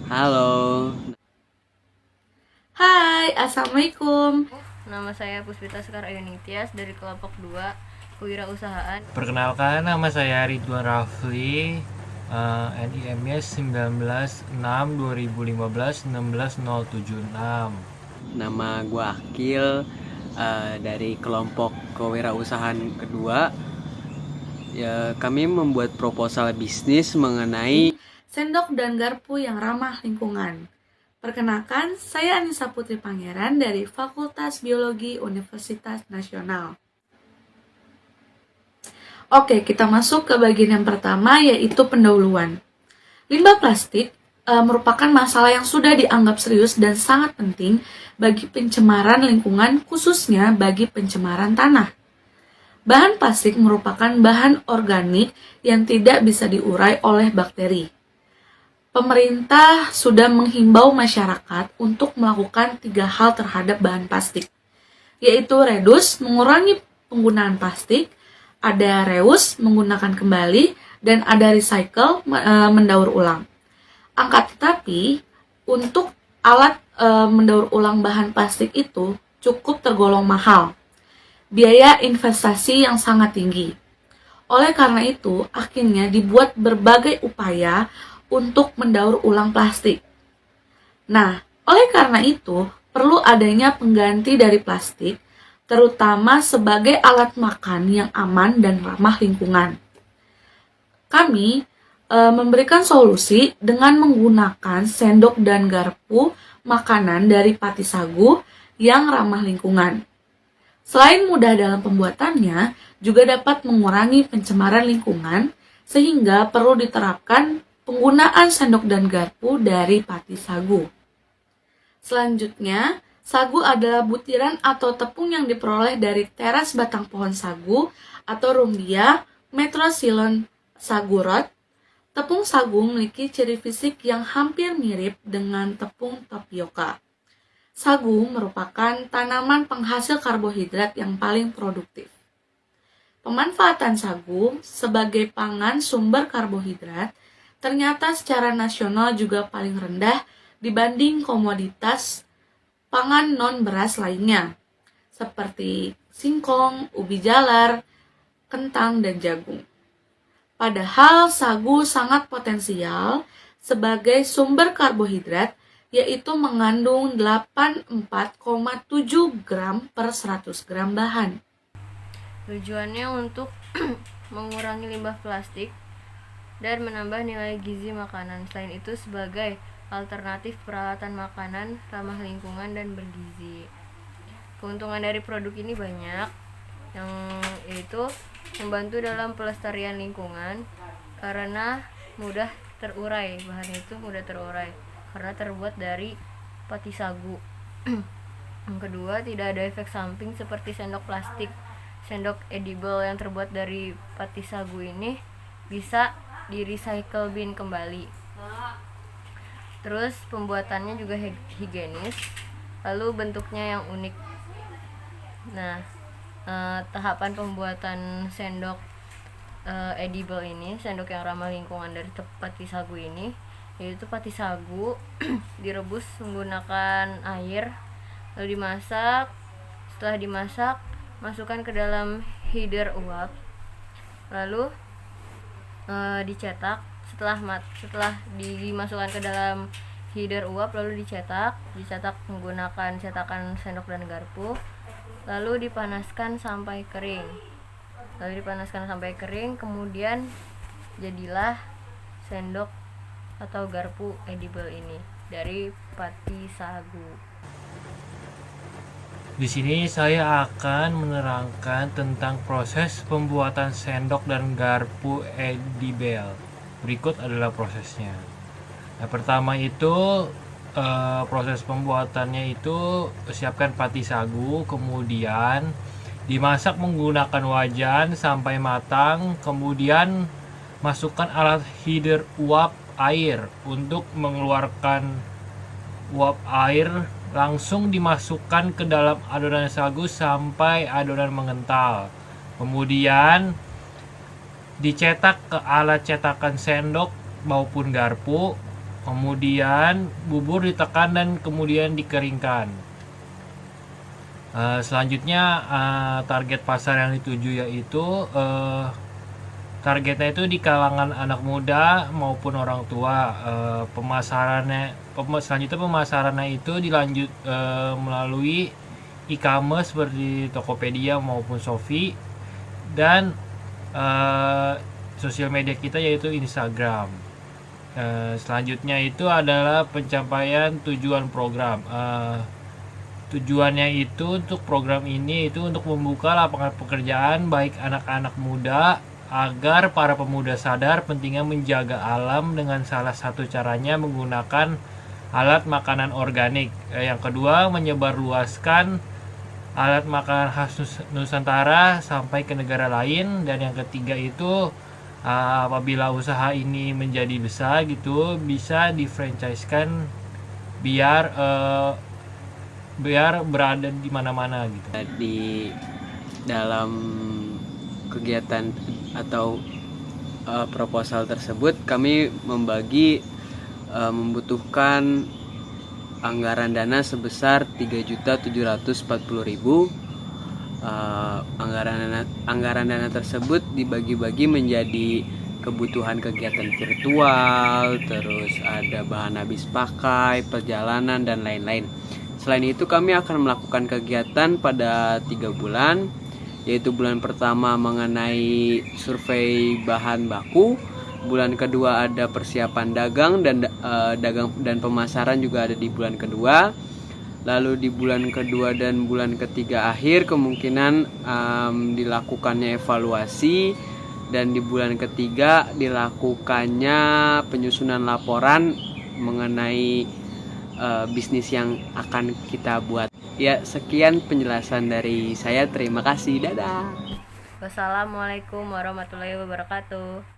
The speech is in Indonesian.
Halo, Hai, Assalamualaikum. Nama saya Puspita Sekar Ayunityas dari kelompok 2 Kewirausahaan. Perkenalkan, nama saya Ridwan Rafli, NIM-nya 19 6 2015 16076. nama gue Akil dari kelompok kewirausahaan kedua. Ya, kami membuat proposal bisnis mengenai Sendok dan garpu yang ramah lingkungan. Perkenalkan, saya Anissa Putri Pangeran dari Fakultas Biologi Universitas Nasional. Oke, kita masuk ke bagian yang pertama, yaitu pendahuluan. Limbah plastik merupakan masalah yang sudah dianggap serius dan sangat penting bagi pencemaran lingkungan, khususnya bagi pencemaran tanah. Bahan plastik merupakan bahan organik yang tidak bisa diurai oleh bakteri. Pemerintah sudah menghimbau masyarakat untuk melakukan 3 hal terhadap bahan plastik, yaitu reduce, mengurangi penggunaan plastik, ada reuse, menggunakan kembali, dan ada recycle, mendaur ulang. Tetapi, untuk alat mendaur ulang bahan plastik itu cukup tergolong mahal. Biaya investasi yang sangat tinggi. Oleh karena itu, akhirnya dibuat berbagai upaya untuk mendaur ulang plastik. Nah, oleh karena itu, perlu adanya pengganti dari plastik, terutama sebagai alat makan yang aman dan ramah lingkungan. Kami memberikan solusi dengan menggunakan sendok dan garpu makanan dari pati sagu yang ramah lingkungan. Selain mudah dalam pembuatannya, juga dapat mengurangi pencemaran lingkungan, sehingga perlu diterapkan penggunaan sendok dan garpu dari pati sagu. Selanjutnya, sagu adalah butiran atau tepung yang diperoleh dari teras batang pohon sagu atau Rumbia metrosylon sagurot. Tepung sagu memiliki ciri fisik yang hampir mirip dengan tepung tapioka. Sagu merupakan tanaman penghasil karbohidrat yang paling produktif. Pemanfaatan sagu sebagai pangan sumber karbohidrat ternyata secara nasional juga paling rendah dibanding komoditas pangan non-beras lainnya, seperti singkong, ubi jalar, kentang, dan jagung. Padahal sagu sangat potensial sebagai sumber karbohidrat, yaitu mengandung 84,7 gram per 100 gram bahan. Tujuannya untuk mengurangi limbah plastik dan menambah nilai gizi makanan. Selain itu sebagai alternatif peralatan makanan ramah lingkungan dan bergizi. Keuntungan dari produk ini banyak, yang yaitu membantu dalam pelestarian lingkungan karena mudah terurai, bahannya itu mudah terurai karena terbuat dari pati sagu. Yang kedua, tidak ada efek samping seperti sendok plastik. Sendok edible yang terbuat dari pati sagu ini bisa di-recycle bin kembali. Terus pembuatannya juga higienis, lalu bentuknya yang unik. Nah, tahapan pembuatan sendok edible ini, sendok yang ramah lingkungan dari pati sagu ini, yaitu pati sagu direbus menggunakan air, lalu dimasak. Setelah dimasak, masukkan ke dalam heater uap, lalu dicetak. Setelah dimasukkan ke dalam heater uap, lalu dicetak menggunakan cetakan sendok dan garpu, lalu dipanaskan sampai kering. Kemudian jadilah sendok atau garpu edible ini dari pati sagu. Di sini saya akan menerangkan tentang proses pembuatan sendok dan garpu edible. Berikut adalah prosesnya. Yang pertama itu proses pembuatannya itu siapkan pati sagu, kemudian dimasak menggunakan wajan sampai matang, kemudian masukkan alat heater uap air untuk mengeluarkan uap air, langsung dimasukkan ke dalam adonan sagu sampai adonan mengental. Kemudian dicetak ke alat cetakan sendok maupun garpu Kemudian bubur ditekan dan kemudian dikeringkan. Selanjutnya target pasar yang dituju yaitu targetnya itu di kalangan anak muda maupun orang tua. Selanjutnya pemasarannya itu dilanjut melalui e-commerce seperti Tokopedia maupun Shopee, dan sosial media kita yaitu Instagram. Selanjutnya itu adalah pencapaian tujuan program. Tujuannya itu untuk program ini itu untuk membuka lapangan pekerjaan baik anak-anak muda, agar para pemuda sadar pentingnya menjaga alam dengan salah satu caranya menggunakan alat makanan organik. Yang kedua, menyebarluaskan alat makanan khas Nusantara sampai ke negara lain. Dan yang ketiga itu apabila usaha ini menjadi besar gitu, bisa di-franchise-kan biar berada di mana-mana gitu. Di dalam kegiatan atau proposal tersebut kami membutuhkan anggaran dana sebesar 3.740.000. Anggaran dana tersebut dibagi-bagi menjadi kebutuhan kegiatan virtual, terus ada bahan habis pakai, perjalanan, dan lain-lain. Selain itu kami akan melakukan kegiatan pada 3 bulan, yaitu bulan pertama mengenai survei bahan baku, bulan kedua ada persiapan dagang dan pemasaran juga ada di bulan kedua. Lalu di bulan kedua dan bulan ketiga akhir kemungkinan dilakukannya evaluasi, dan di bulan ketiga dilakukannya penyusunan laporan mengenai bisnis yang akan kita buat. Ya, sekian penjelasan dari saya. Terima kasih. Dadah. Wassalamualaikum warahmatullahi wabarakatuh.